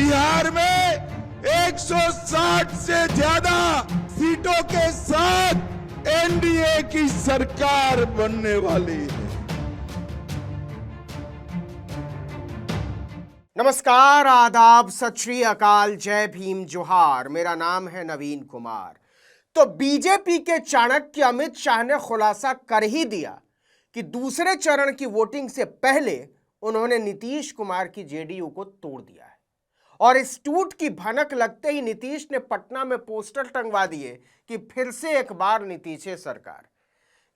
बिहार में 160 से ज्यादा सीटों के साथ एनडीए की सरकार बनने वाली है। नमस्कार, आदाब, सत श्री अकाल, जय भीम, जोहार। मेरा नाम है नवीन कुमार। तो बीजेपी के चाणक्य अमित शाह ने खुलासा कर ही दिया कि दूसरे चरण की वोटिंग से पहले उन्होंने नीतीश कुमार की जेडीयू को तोड़ दिया है। और इस टूट की भनक लगते ही नीतीश ने पटना में पोस्टर टंगवा दिए कि फिर से एक बार नीतीश सरकार।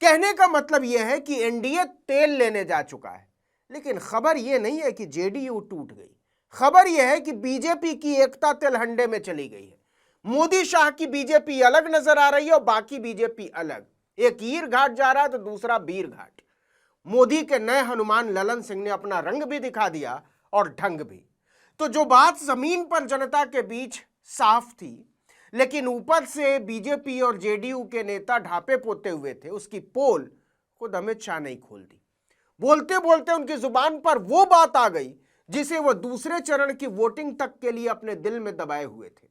कहने का मतलब यह है कि एनडीए तेल लेने जा चुका है। लेकिन खबर यह नहीं है कि जेडीयू टूट गई। खबर यह है कि बीजेपी की एकता तिलहंडे में चली गई है। मोदी शाह की बीजेपी अलग नजर आ रही है और बाकी बीजेपी अलग। एक ईर घाट जा रहा है तो दूसरा बीर घाट। मोदी के नए हनुमान ललन सिंह ने अपना रंग भी दिखा दिया और ढंग भी। तो जो बात जमीन पर जनता के बीच साफ थी, लेकिन ऊपर से बीजेपी और जेडीयू के नेता ढापे पोते हुए थे, उसकी पोल खुद अमित शाह ने खोल दी। बोलते बोलते उनकी जुबान पर वो बात आ गई जिसे वो दूसरे चरण की वोटिंग तक के लिए अपने दिल में दबाए हुए थे।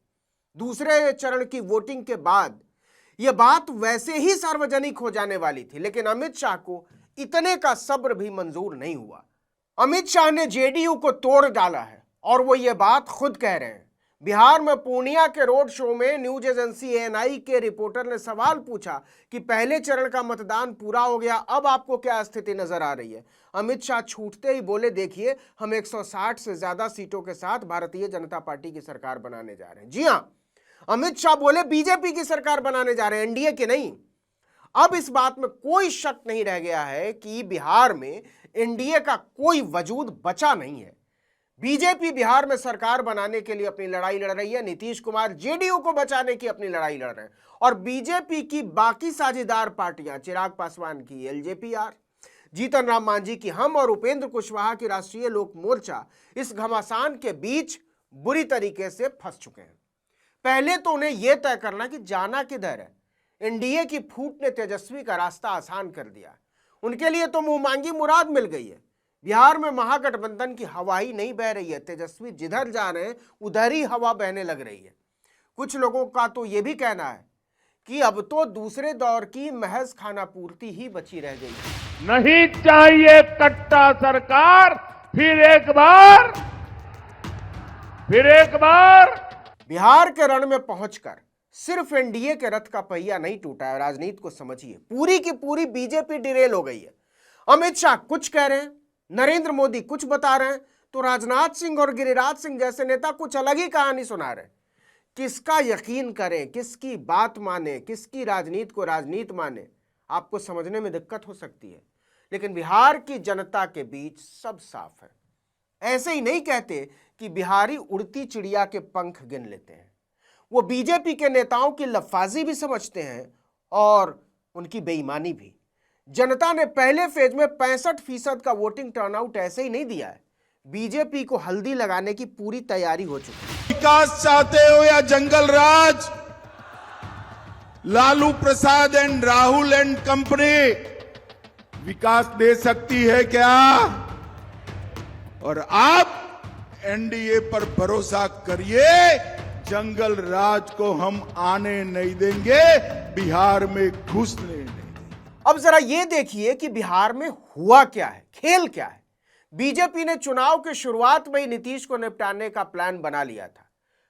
दूसरे चरण की वोटिंग के बाद यह बात वैसे ही सार्वजनिक हो जाने वाली थी, लेकिन अमित शाह को इतने का सब्र भी मंजूर नहीं हुआ। अमित शाह ने जेडीयू को तोड़ डाला है और वो ये बात खुद कह रहे हैं। बिहार में पूर्णिया के रोड शो में न्यूज एजेंसी एएनआई के रिपोर्टर ने सवाल पूछा कि पहले चरण का मतदान पूरा हो गया, अब आपको क्या स्थिति नजर आ रही है। अमित शाह छूटते ही बोले, देखिए हम 160 से ज्यादा सीटों के साथ भारतीय जनता पार्टी की सरकार बनाने जा रहे हैं। जी हां, अमित शाह बोले बीजेपी की सरकार बनाने जा रहे हैं, एनडीए की नहीं। अब इस बात में कोई शक नहीं रह गया है कि बिहार में एनडीए का कोई वजूद बचा नहीं है। बीजेपी बिहार में सरकार बनाने के लिए अपनी लड़ाई लड़ रही है। नीतीश कुमार जेडीयू को बचाने की अपनी लड़ाई लड़ रहे हैं। और बीजेपी की बाकी साझेदार पार्टियां, चिराग पासवान की एलजेपीआर, जीतन राम मांझी की हम और उपेंद्र कुशवाहा की राष्ट्रीय लोक मोर्चा इस घमासान के बीच बुरी तरीके से फंस चुके हैं। पहले तो उन्हें यह तय करना कि जाना किधर है। एनडीए की फूट ने तेजस्वी का रास्ता आसान कर दिया। उनके लिए तो मुंह मांगी मुराद मिल गई है। बिहार में महागठबंधन की हवा ही नहीं बह रही है। तेजस्वी जिधर जा रहे हैं उधर ही हवा बहने लग रही है। कुछ लोगों का तो यह भी कहना है कि अब तो दूसरे दौर की महज खाना पूर्ति ही बची रह गई है। नहीं चाहिए कट्टा सरकार। फिर एक बार बिहार के रण में पहुंचकर सिर्फ एनडीए के रथ का पहिया नहीं टूटा है। राजनीति को समझिए, पूरी की पूरी बीजेपी डिरेल हो गई है। अमित शाह कुछ कह रहे हैं, नरेंद्र मोदी कुछ बता रहे हैं, तो राजनाथ सिंह और गिरिराज सिंह जैसे नेता कुछ अलग ही कहानी सुना रहे हैं। किसका यकीन करें, किसकी बात माने, किसकी राजनीति को राजनीति माने, आपको समझने में दिक्कत हो सकती है। लेकिन बिहार की जनता के बीच सब साफ है। ऐसे ही नहीं कहते कि बिहारी उड़ती चिड़िया के पंख गिन लेते हैं। वो बीजेपी के नेताओं की लफाजी भी समझते हैं और उनकी बेईमानी भी। जनता ने पहले फेज में 65% का वोटिंग टर्नआउट ऐसे ही नहीं दिया है। बीजेपी को हल्दी लगाने की पूरी तैयारी हो चुकी है। विकास चाहते हो या जंगल राज? Lalu Prasad and Rahul and company विकास दे सकती है क्या? और आप एनडीए पर भरोसा करिए, जंगल राज को हम आने नहीं देंगे, बिहार में घुसने नहीं देंगे। अब जरा ये देखिए कि बिहार में हुआ क्या है, खेल क्या है। बीजेपी ने चुनाव के शुरुआत में ही नीतीश को निपटाने का प्लान बना लिया था।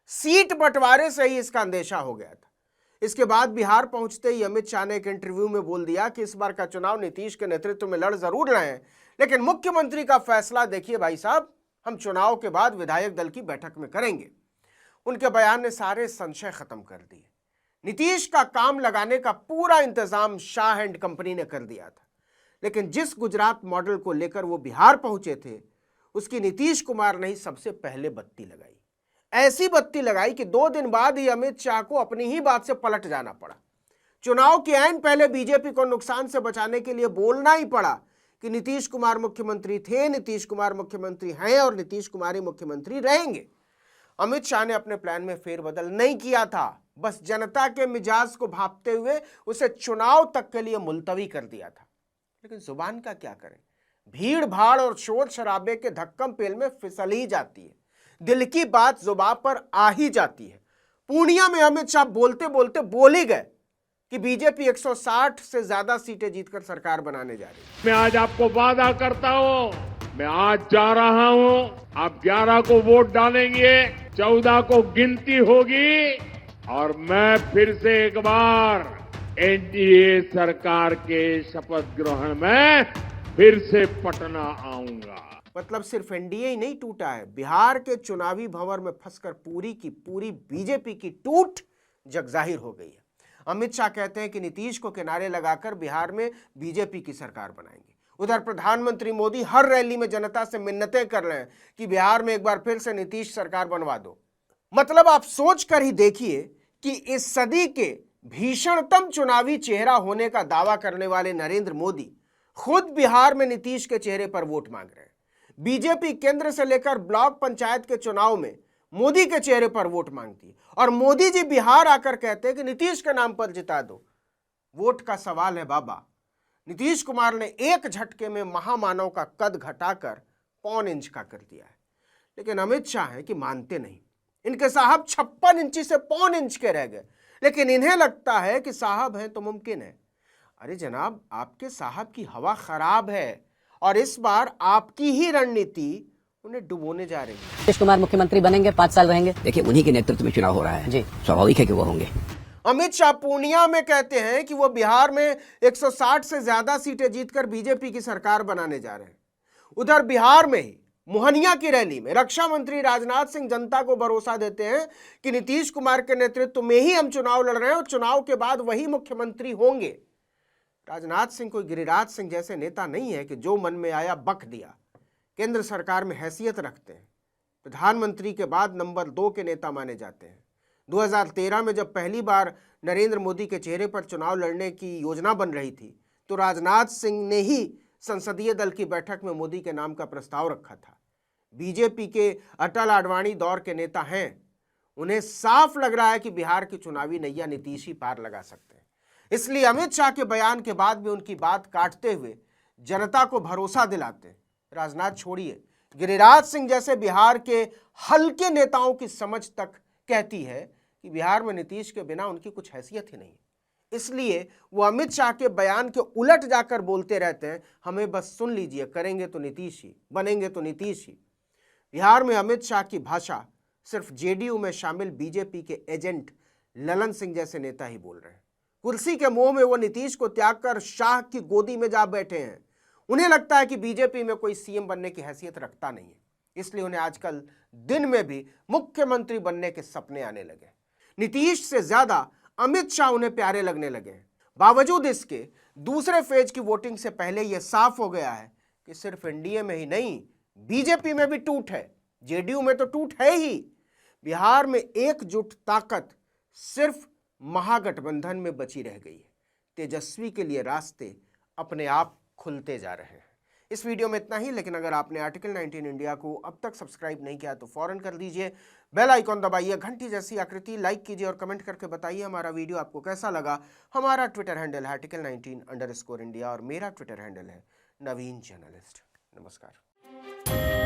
सीट बंटवारे से ही इसका अंदेशा हो गया था। इसके बाद बिहार पहुंचते ही अमित शाह ने एक इंटरव्यू में बोल दिया कि इस बार का चुनाव नीतीश के नेतृत्व में लड़ जरूर रहे हैं, लेकिन मुख्यमंत्री का फैसला देखिए भाई साहब, हम चुनाव के बाद विधायक दल की बैठक में करेंगे। उनके बयान ने सारे संशय खत्म कर दिए। नीतीश का काम लगाने का पूरा इंतजाम शाह एंड कंपनी ने कर दिया था। लेकिन जिस गुजरात मॉडल को लेकर वो बिहार पहुंचे थे, उसकी नीतीश कुमार ने ही सबसे पहले बत्ती लगाई। ऐसी बत्ती लगाई कि 2 दिन बाद ही अमित शाह को अपनी ही बात से पलट जाना पड़ा। चुनाव के ऐन पहले बीजेपी को नुकसान से बचाने के लिए बोलना ही पड़ा कि नीतीश कुमार मुख्यमंत्री थे, नीतीश कुमार मुख्यमंत्री हैं और नीतीश कुमार ही मुख्यमंत्री रहेंगे। अमित शाह ने अपने प्लान में फेरबदल नहीं किया था, बस जनता के मिजाज को भांपते हुए उसे चुनाव तक के लिए मुलतवी कर दिया था। लेकिन जुबान का क्या करें, भीड़ भाड़ और शोर शराबे के धक्कम पेल में फिसल ही जाती है। दिल की बात जुबान पर आ ही जाती है। पूर्णिया में अमित शाह बोलते बोलते बोल ही गए कि बीजेपी 160 से ज्यादा सीटें जीतकर सरकार बनाने जा रही है। मैं आज आपको वादा करता हूं, मैं आज जा रहा हूं, आप 11 को वोट डालेंगे, 14 को गिनती होगी और मैं फिर से एक बार एनडीए सरकार के शपथ ग्रहण में फिर से पटना आऊंगा। मतलब सिर्फ एनडीए ही नहीं टूटा है, बिहार के चुनावी भंवर में फंसकर पूरी की पूरी बीजेपी की टूट जगजाहिर हो गई है। अमित शाह कहते हैं कि नीतीश को किनारे लगाकर बिहार में बीजेपी की सरकार बनाएंगे। उधर प्रधानमंत्री मोदी हर रैली में जनता से मिन्नतें कर रहे हैं कि बिहार में एक बार फिर से नीतीश सरकार बनवा दो। मतलब आप सोच कर ही देखिए कि इस सदी के भीषणतम चुनावी चेहरा होने का दावा करने वाले नरेंद्र मोदी खुद बिहार में नीतीश के चेहरे पर वोट मांग रहे हैं। बीजेपी केंद्र से लेकर ब्लॉक पंचायत के चुनाव में मोदी के चेहरे पर वोट मांगती है और मोदी जी बिहार आकर कहते हैं कि नीतीश के नाम पर जिता दो। वोट का सवाल है बाबा। नीतीश कुमार ने एक झटके में महामानव का कद घटाकर 1.25 इंच का कर दिया है, लेकिन अमित शाह है कि मानते नहीं। इनके साहब 56 इंची से 1.25 इंच के रह गए, लेकिन इन्हें लगता है कि साहब हैं तो मुमकिन है। अरे जनाब, आपके साहब की हवा खराब है और इस बार आपकी ही रणनीति उन्हें डुबोने जा रही है। नीतीश कुमार मुख्यमंत्री बनेंगे, 5 साल रहेंगे। देखिए, उन्हीं के नेतृत्व में चुनाव हो रहा है जी, स्वाभाविक है कि वो होंगे। अमित शाह पूर्णिया में कहते हैं कि वो बिहार में 160 से ज्यादा सीटें जीतकर बीजेपी की सरकार बनाने जा रहे हैं। उधर बिहार में ही मोहनिया की रैली में रक्षा मंत्री राजनाथ सिंह जनता को भरोसा देते हैं कि नीतीश कुमार के नेतृत्व में ही हम चुनाव लड़ रहे हैं और चुनाव के बाद वही मुख्यमंत्री होंगे। राजनाथ सिंह कोई गिरिराज सिंह जैसे नेता नहीं है कि जो मन में आया बक दिया। केंद्र सरकार में हैसियत रखते हैं, प्रधानमंत्री के बाद नंबर 2 के नेता माने जाते हैं। 2013 में जब पहली बार नरेंद्र मोदी के चेहरे पर चुनाव लड़ने की योजना बन रही थी तो राजनाथ सिंह ने ही संसदीय दल की बैठक में मोदी के नाम का प्रस्ताव रखा था। बीजेपी के अटल आडवाणी दौर के नेता हैं, उन्हें साफ लग रहा है कि बिहार की चुनावी नैया नीतीश ही पार लगा सकते हैं। इसलिए अमित शाह के बयान के बाद भी उनकी बात काटते हुए जनता को भरोसा दिलाते हैं। राजनाथ छोड़िए, गिरिराज सिंह जैसे बिहार के हल्के नेताओं की समझ तक कहती है कि बिहार में नीतीश के बिना उनकी कुछ हैसियत ही नहीं। इसलिए वो अमित शाह के बयान के उलट जाकर बोलते रहते हैं, हमें बस सुन लीजिए, करेंगे तो नीतीश ही, बनेंगे तो नीतीश ही। बिहार में अमित शाह की भाषा सिर्फ जेडीयू में शामिल बीजेपी के एजेंट ललन सिंह जैसे नेता ही बोल रहे हैं। कुर्सी के मोह में वो नीतीश को त्याग कर शाह की गोदी में जा बैठे हैं। उन्हें लगता है कि बीजेपी में कोई सीएम बनने की हैसियत रखता नहीं है, इसलिए उन्हें आजकल दिन में भी मुख्यमंत्री बनने के सपने आने लगे। नीतीश से ज्यादा अमित शाह उन्हें प्यारे लगने लगे हैं। बावजूद इसके दूसरे फेज की वोटिंग से पहले यह साफ हो गया है कि सिर्फ एनडीए में ही नहीं, बीजेपी में भी टूट है, जेडीयू में तो टूट है ही। बिहार में एकजुट ताकत सिर्फ महागठबंधन में बची रह गई है। तेजस्वी के लिए रास्ते अपने आप खुलते जा रहे हैं। इस वीडियो में इतना ही, लेकिन अगर आपने आर्टिकल 19 इंडिया को अब तक सब्सक्राइब नहीं किया तो फौरन कर दीजिए। बेल आइकॉन दबाइए, घंटी जैसी आकृति लाइक कीजिए और कमेंट करके बताइए हमारा वीडियो आपको कैसा लगा। हमारा ट्विटर हैंडल है article19_India और मेरा ट्विटर हैंडल है नवीन जर्नलिस्ट। नमस्कार।